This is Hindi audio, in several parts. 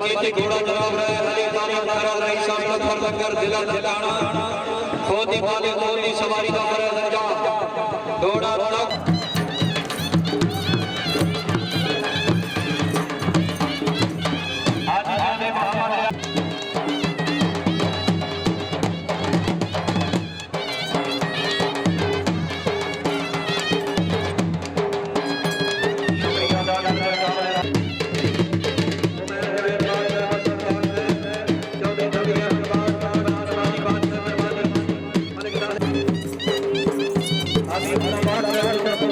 जीती घोड़ा जनाब रहे हरी तारी तारा रही सामने पर लंगर जिला ठिकाना खोदी वाली खोदी सवारी का करे दर्जा घोड़ा तक आज आने महाराज Terima kasih.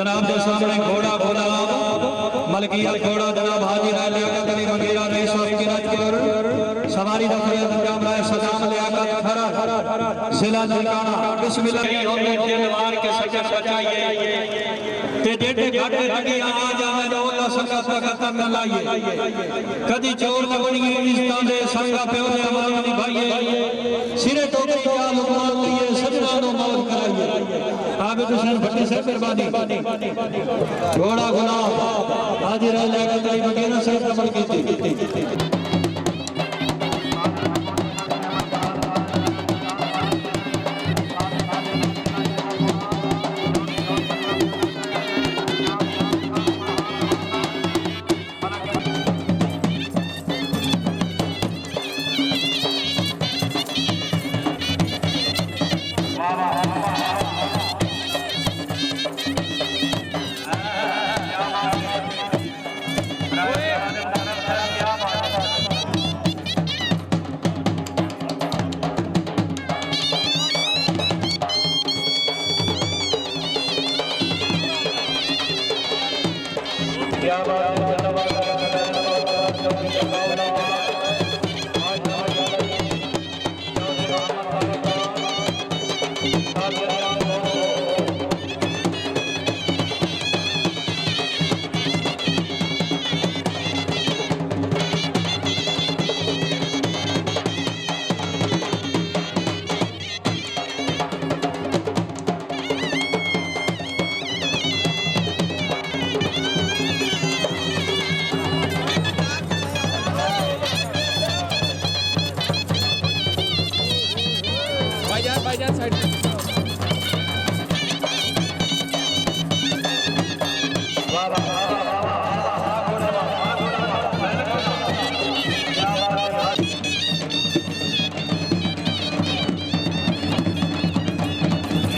जनाब के सामने घोड़ा गुलाम मलकियत घोड़ा जनाब हाजी राय लियाकत अली मंगेरा रईस साहब की नजर सवारी दा फरियाद अंजाम राय सदाम लियाकत खरा जिला ननकाना बिस्मिल्लाह दिलवार के सजन बचाइए ते जेडे घाटे लगी आ जावे तो अल्लाह संगा तकत न लाइए कदी चोर न बनिए इज्जतां दे संगा प्यो ने अमान निभाइए सिरे टोके क्या लुकमान लिए सजना नो मौत कराइए आबिद हुसैन भट्टी से मेहरबानी घोड़ा गुलाम हाजी राय लियाकत अली मंगेरा साहब कमल कीती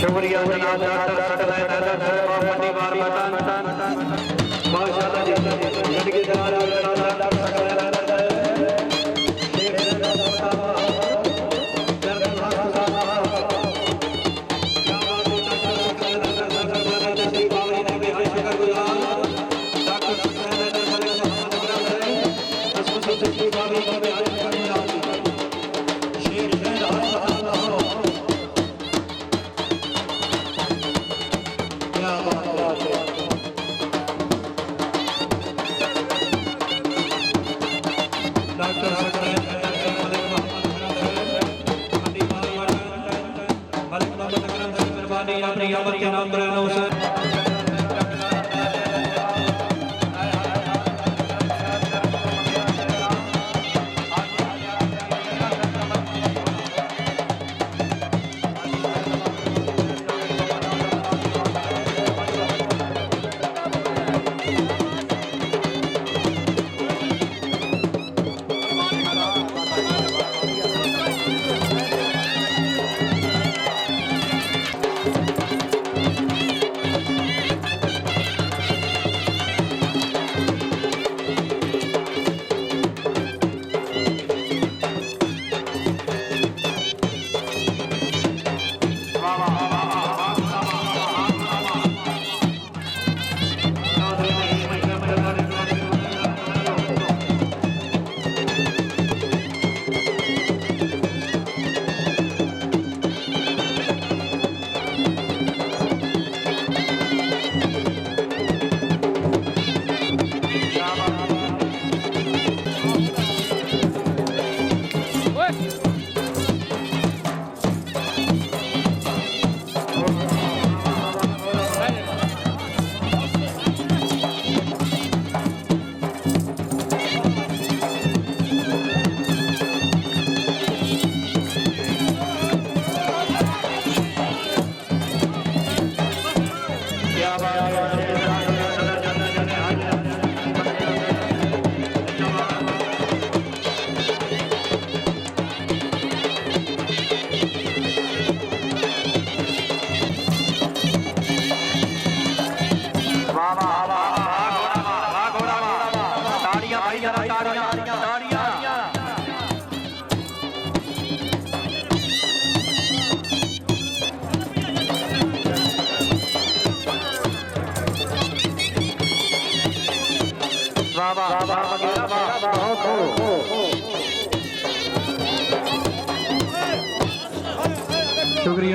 शुक्रिया जनाब डॉक्टर सटलाइन मंडी बार बटन माशाल्लाह जी जिंदगी जनाब डॉक्टर सटलाइन अपनी आमद के नाम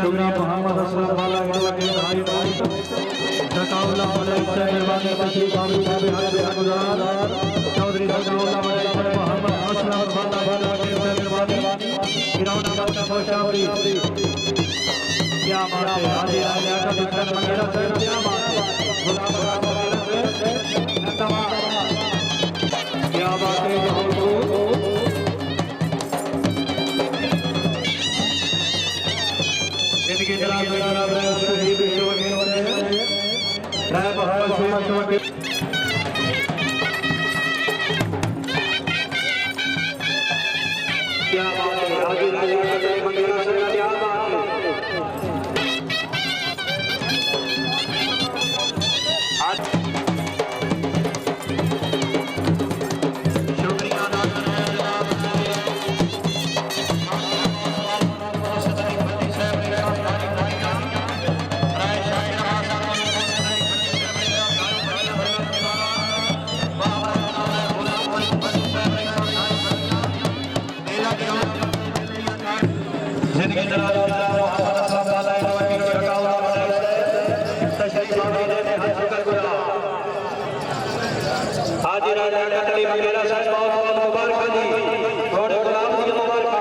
प्रोग्राम मोहम्मद असलम वाला के भाई जकाउल्ला वाला इच्छा निर्वाणी मंत्री बाबू साहब हाजिर गुजार चौधरी जकाउल्ला वाला इच्छा मोहम्मद असलम वाला के इच्छा निर्वाणी गिरावना माता खुशावरी क्या बात है हाजिर आया का दुकान मंगेरा से क्या बात है गुलाब राम मंगेरा से नंदवा क्या बात है इनके जनाब शहीद राय मोहम्मद सुमन क्या बात है हाजिर आया का मंगेरा से क्या बात है जिनके जनाब मोहम्मद असलम वाला के जकाउल्ला वाला तशरीफ आमीर ने हज कर गुजारा हाजिर आया कतली मंगेरा से बहुत बहुत मुबारक जी थोड़े गुलाब की मुबारक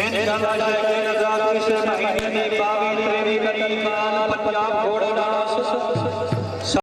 इंशाअल्लाह के नज़ारे से महीने में